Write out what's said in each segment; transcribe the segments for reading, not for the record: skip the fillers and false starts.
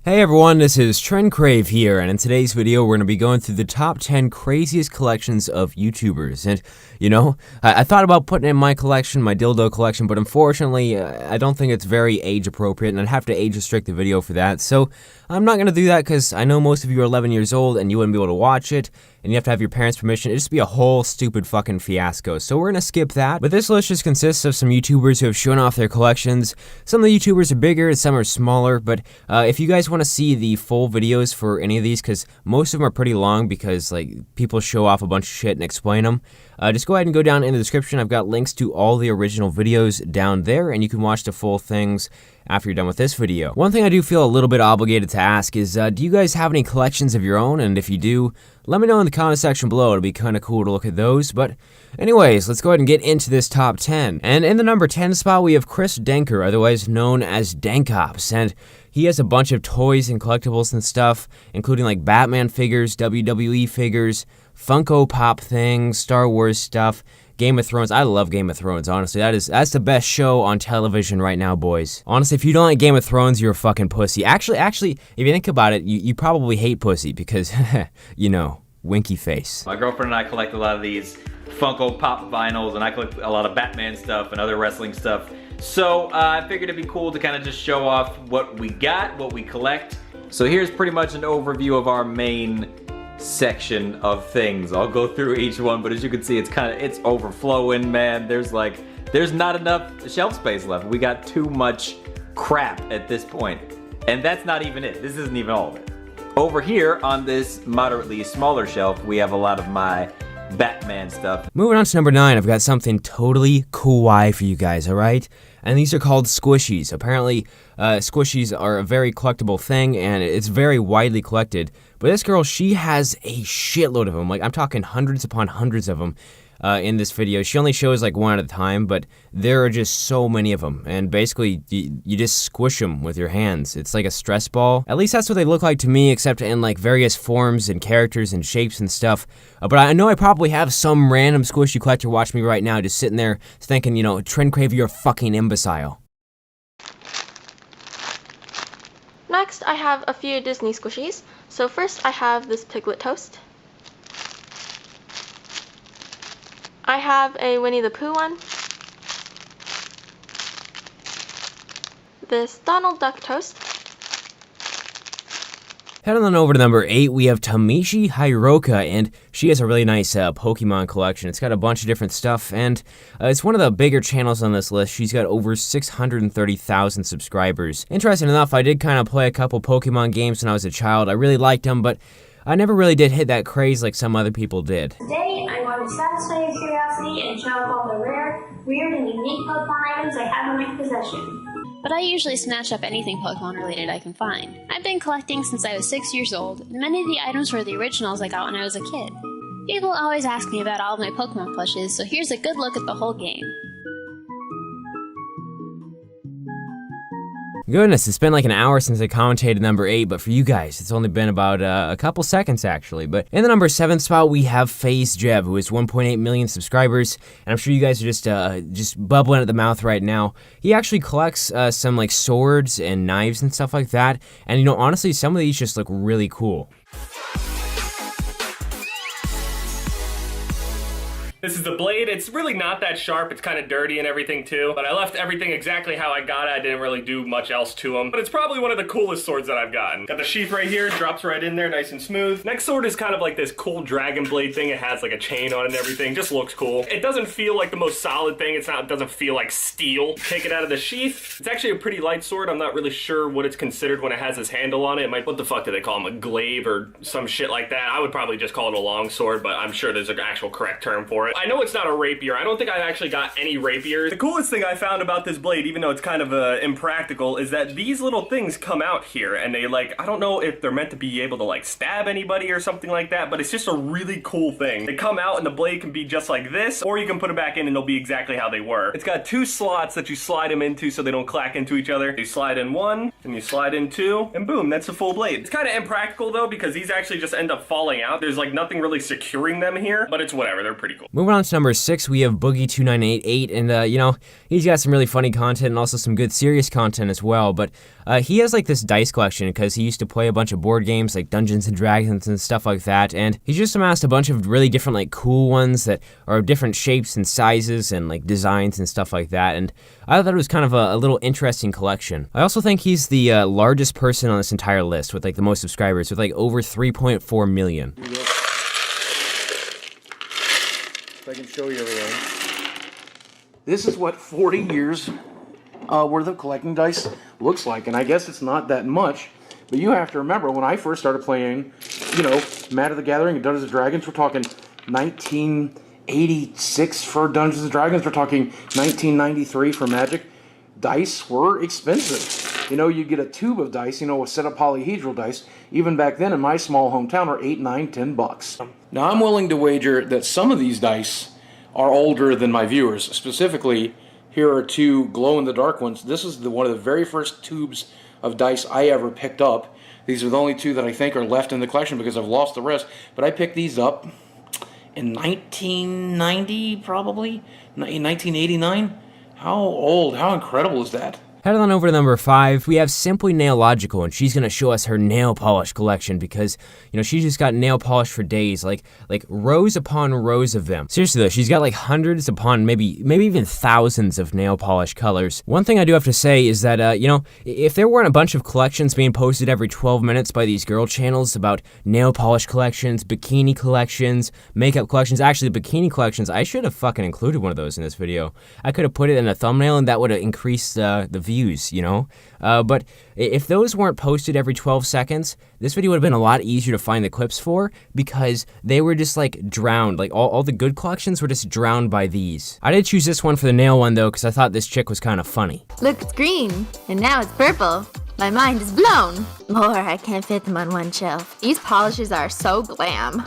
Hey everyone, this is TrendCrave here, and in today's video we're going to be going through the top 10 craziest collections of YouTubers. And, you know, I thought about putting in my collection, my dildo collection, but unfortunately I don't think it's very age appropriate, and I'd have to age restrict the video for that. So I'm not going to do that because I know most of you are 11 years old and you wouldn't be able to watch it, and you have to have your parents' permission. It'd just be a whole stupid fucking fiasco. So we're going to skip that. But this list just consists of some YouTubers who have shown off their collections. Some of the YouTubers are bigger, some are smaller, but if you guys want to see the full videos for any of these, because most of them are pretty long because like people show off a bunch of shit and explain them, just go ahead and go down in the description. I've got links to all the original videos down there, and you can watch the full things after you're done with this video. One thing I do feel a little bit obligated to ask is, do you guys have any collections of your own? And if you do, let me know in the comment section below. It'll be kind of cool to look at those. But anyways, let's go ahead and get into this top 10. And in the number 10 spot, we have Chris Denker, otherwise known as Dankops. And he has a bunch of toys and collectibles and stuff, including like Batman figures, WWE figures, Funko Pop things, Star Wars stuff, Game of Thrones. I love Game of Thrones, honestly. That's the best show on television right now, boys. Honestly, if you don't like Game of Thrones, you're a fucking pussy. Actually, if you think about it, you probably hate pussy because, you know, winky face. My girlfriend and I collect a lot of these Funko Pop vinyls, and I collect a lot of Batman stuff and other wrestling stuff. So I figured it'd be cool to kind of just show off what we got, what we collect. So here's pretty much an overview of our main section of things. I'll go through each one, but as you can see, it's overflowing, man. There's not enough shelf space left. We got too much crap at this point. And that's not even it. This isn't even all of it. Over here on this moderately smaller shelf, we have a lot of my Batman stuff. Moving on to number 9, I've got something totally kawaii for you guys, alright? And these are called squishies. Apparently, squishies are a very collectible thing, and it's very widely collected. But this girl, she has a shitload of them. Like, I'm talking hundreds upon hundreds of them in this video. She only shows like one at a time, but there are just so many of them. And basically, you just squish them with your hands. It's like a stress ball. At least that's what they look like to me, except in like various forms and characters and shapes and stuff. But I know I probably have some random squishy collector watching me right now, just sitting there thinking, you know, TrendCrave, you're a fucking imbecile. Next, I have a few Disney squishies. So first I have this Piglet Toast. I have a Winnie the Pooh one. This Donald Duck Toast. Heading on over to number 8, we have Tamishi Hiroka, and she has a really nice Pokemon collection. It's got a bunch of different stuff, and it's one of the bigger channels on this list. She's got over 630,000 subscribers. Interesting enough, I did kind of play a couple Pokemon games when I was a child. I really liked them, but I never really did hit that craze like some other people did. Today, I'm going to satisfy your curiosity and show off all the rare, weird, and unique Pokemon items I have in my possession. But I usually snatch up anything Pokemon related I can find. I've been collecting since I was 6 years old, and many of the items were the originals I got when I was a kid. People always ask me about all of my Pokemon plushes, so here's a good look at the whole game. Goodness, it's been like an hour since I commentated number 8, but for you guys, it's only been about a couple seconds actually. But in the number 7 spot, we have FaZe Jev, who has 1.8 million subscribers, and I'm sure you guys are just bubbling at the mouth right now. He actually collects some like swords and knives and stuff like that, and you know, honestly, some of these just look really cool. This is the blade. It's really not that sharp. It's kind of dirty and everything too, but I left everything exactly how I got it. I didn't really do much else to them, but it's probably one of the coolest swords that I've gotten. Got the sheath right here, drops right in there, nice and smooth. Next sword is kind of like this cool dragon blade thing. It has like a chain on it and everything. Just looks cool. It doesn't feel like the most solid thing. It doesn't feel like steel. Take it out of the sheath. It's actually a pretty light sword. I'm not really sure what it's considered when it has this handle on it. What the fuck do they call them? A glaive or some shit like that. I would probably just call it a long sword, but I'm sure there's an actual correct term for it. I know it's not a rapier. I don't think I've actually got any rapiers. The coolest thing I found about this blade, even though it's kind of impractical, is that these little things come out here and they like, I don't know if they're meant to be able to like stab anybody or something like that, but it's just a really cool thing. They come out and the blade can be just like this, or you can put them back in and they'll be exactly how they were. It's got 2 slots that you slide them into so they don't clack into each other. You slide in 1, and you slide in 2, and boom, that's a full blade. It's kind of impractical though, because these actually just end up falling out. There's like nothing really securing them here, but it's whatever, they're pretty cool. Moving on to number 6, we have Boogie2988, and you know, he's got some really funny content and also some good serious content as well, but he has like this dice collection because he used to play a bunch of board games like Dungeons and Dragons and stuff like that, and he's just amassed a bunch of really different like cool ones that are of different shapes and sizes and like designs and stuff like that, and I thought it was kind of a little interesting collection. I also think he's the largest person on this entire list with like the most subscribers with like over 3.4 million. If I can show you everything. This is what 40 years worth of collecting dice looks like, and I guess it's not that much, but you have to remember when I first started playing, you know, Magic the Gathering and Dungeons and Dragons, we're talking 1986 for Dungeons and Dragons, we're talking 1993 for Magic. Dice were expensive. You know, you get a tube of dice, you know, a set of polyhedral dice, even back then in my small hometown, were $8, $9, $10. Now, I'm willing to wager that some of these dice are older than my viewers. Specifically, here are 2 glow-in-the-dark ones. This is one of the very first tubes of dice I ever picked up. These are the only 2 that I think are left in the collection because I've lost the rest. But I picked these up in 1990, probably, in 1989. How old, how incredible is that? Heading on over to number 5, we have Simply Nailogical, and she's gonna show us her nail polish collection because, you know, she's just got nail polish for days, like rows upon rows of them. Seriously though, she's got like hundreds upon maybe even thousands of nail polish colors. One thing I do have to say is that, you know, if there weren't a bunch of collections being posted every 12 minutes by these girl channels about nail polish collections, bikini collections, makeup collections, actually the bikini collections, I should have fucking included one of those in this video. I could have put it in a thumbnail and that would have increased the views, you know? But if those weren't posted every 12 seconds, this video would have been a lot easier to find the clips for because they were just like drowned. Like all the good collections were just drowned by these. I did choose this one for the nail one though because I thought this chick was kind of funny. Look, it's green, and now it's purple. My mind is blown. More, I can't fit them on one shelf. These polishes are so glam.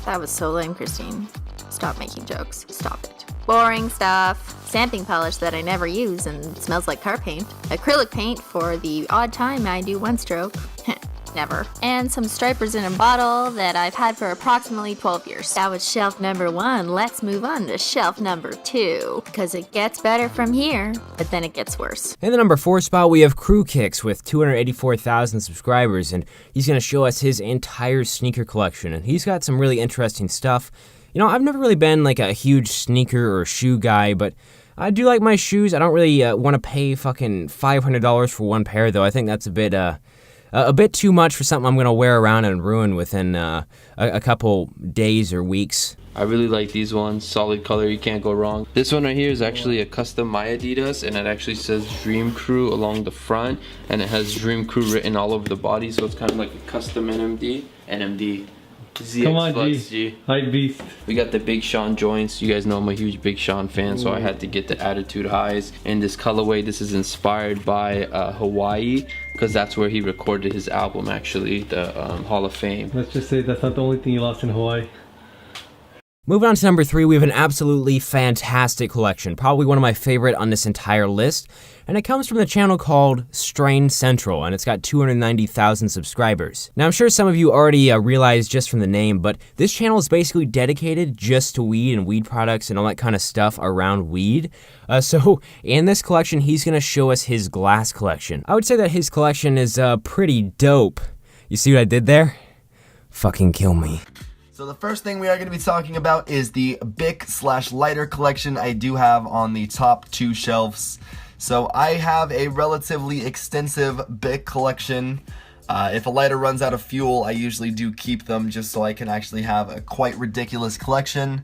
That was so lame, Christine. Stop making jokes. Stop it. Boring stuff. Stamping polish that I never use and smells like car paint. Acrylic paint for the odd time I do one stroke. Never. And some stripers in a bottle that I've had for approximately 12 years. That was shelf number 1. Let's move on to shelf number 2. Because it gets better from here, but then it gets worse. In the number 4 spot, we have Crew Kicks with 284,000 subscribers, and he's going to show us his entire sneaker collection, and he's got some really interesting stuff. You know, I've never really been like a huge sneaker or shoe guy, but I do like my shoes. I don't really want to pay fucking $500 for one pair, though. I think that's a bit too much for something I'm going to wear around and ruin within a couple days or weeks. I really like these ones. Solid color, you can't go wrong. This one right here is actually a custom My Adidas, and it actually says Dream Crew along the front, and it has Dream Crew written all over the body, so it's kind of like a custom NMD. ZX Come on, Flex G. Hype beast. We got the Big Sean joints. You guys know I'm a huge Big Sean fan, so I had to get the Attitude Highs in this colorway. This is inspired by Hawaii, because that's where he recorded his album, actually, the Hall of Fame. Let's just say that's not the only thing you lost in Hawaii. Moving on to number 3, we have an absolutely fantastic collection, probably one of my favorite on this entire list, and it comes from the channel called Strain Central, and it's got 290,000 subscribers. Now, I'm sure some of you already realized just from the name, but this channel is basically dedicated just to weed and weed products and all that kind of stuff around weed. So in this collection, he's going to show us his glass collection. I would say that his collection is pretty dope. You see what I did there? Fucking kill me. So the first thing we are going to be talking about is the Bic/lighter collection I do have on the top 2 shelves. So I have a relatively extensive Bic collection. If a lighter runs out of fuel, I usually do keep them just so I can actually have a quite ridiculous collection.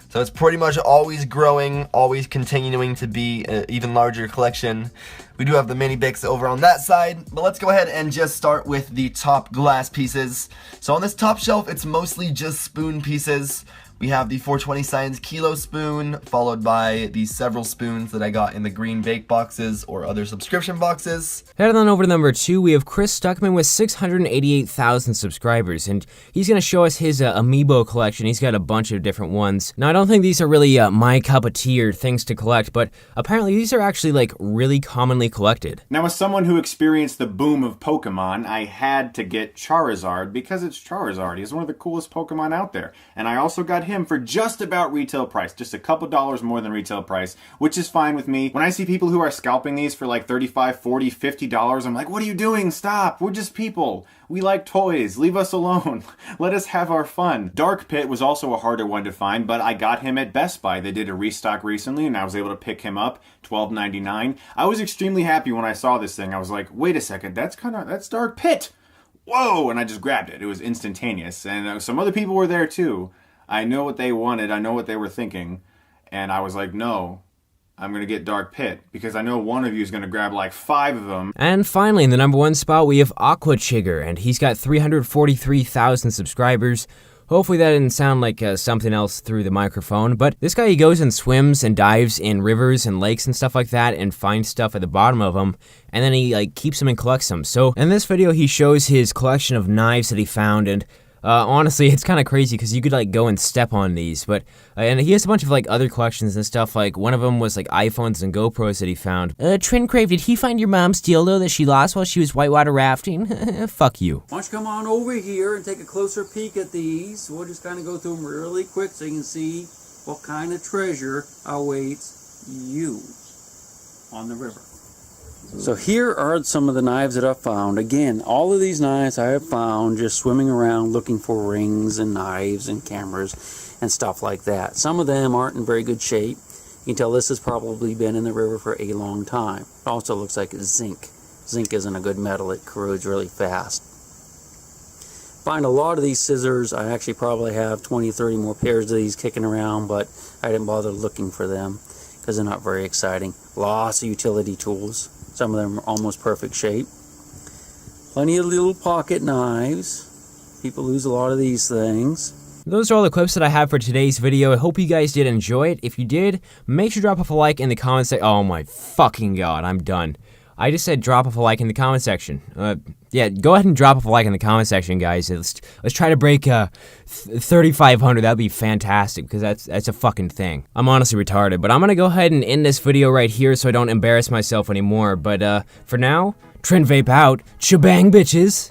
So it's pretty much always growing, always continuing to be an even larger collection. We do have the mini Bics over on that side, but let's go ahead and just start with the top glass pieces. So on this top shelf, it's mostly just spoon pieces. We have the 420 Science Kilo spoon, followed by the several spoons that I got in the green bake boxes or other subscription boxes. Heading on over to number 2, we have Chris Stuckman with 688,000 subscribers, and he's going to show us his Amiibo collection. He's got a bunch of different ones. Now, I don't think these are really my cup of tea or things to collect, but apparently these are actually like really commonly collected. Now, as someone who experienced the boom of Pokemon, I had to get Charizard because it's Charizard. He's one of the coolest Pokemon out there. And I also got him for just about retail price, just a couple dollars more than retail price, which is fine with me. When I see people who are scalping these for like $35, $40, $50, I'm like, what are you doing? Stop. We're just people. We like toys. Leave us alone. Let us have our fun. Dark Pit was also a harder one to find, but I got him at Best Buy. They did a restock recently, and I was able to pick him up, $12.99. I was extremely happy when I saw this thing. I was like, wait a second, that's Dark Pit. Whoa! And I just grabbed it. It was instantaneous. And some other people were there too. I know what they wanted. I know what they were thinking. And I was like, no, I'm going to get Dark Pit, because I know one of you is going to grab like 5 of them. And finally, in the number 1 spot, we have Aqua Chigger, and he's got 343,000 subscribers. Hopefully that didn't sound like something else through the microphone, but this guy, he goes and swims and dives in rivers and lakes and stuff like that and finds stuff at the bottom of them, and then he like keeps them and collects them. So in this video, he shows his collection of knives that he found, and honestly, it's kind of crazy because you could like go and step on these, but and he has a bunch of like other collections and stuff. Like one of them was like iPhones and GoPros that he found. Trend Crave, did he find your mom's dildo that she lost while she was whitewater rafting? Fuck you. Why don't you come on over here and take a closer peek at these? We'll just kind of go through them really quick so you can see what kind of treasure awaits you on the river. So here are some of the knives that I found. Again, all of these knives I have found just swimming around looking for rings and knives and cameras and stuff like that. Some of them aren't in very good shape. You can tell this has probably been in the river for a long time. It also looks like it's zinc. Zinc isn't a good metal. It corrodes really fast. Find a lot of these scissors. I actually probably have 20, 30 more pairs of these kicking around, but I didn't bother looking for them because they're not very exciting. Lots of utility tools. Some of them are almost perfect shape. Plenty of little pocket knives. People lose a lot of these things. Those are all the clips that I have for today's video. I hope you guys did enjoy it. If you did, make sure to drop off a like in the comment section. Oh my fucking god, I'm done. I just said drop off a like in the comment section. Yeah, go ahead and drop off a like in the comment section, guys. Let's try to break 3,500. That'd be fantastic, because that's a fucking thing. I'm honestly retarded, but I'm gonna go ahead and end this video right here so I don't embarrass myself anymore. But for now, Trend Vape out. Shebang, bitches.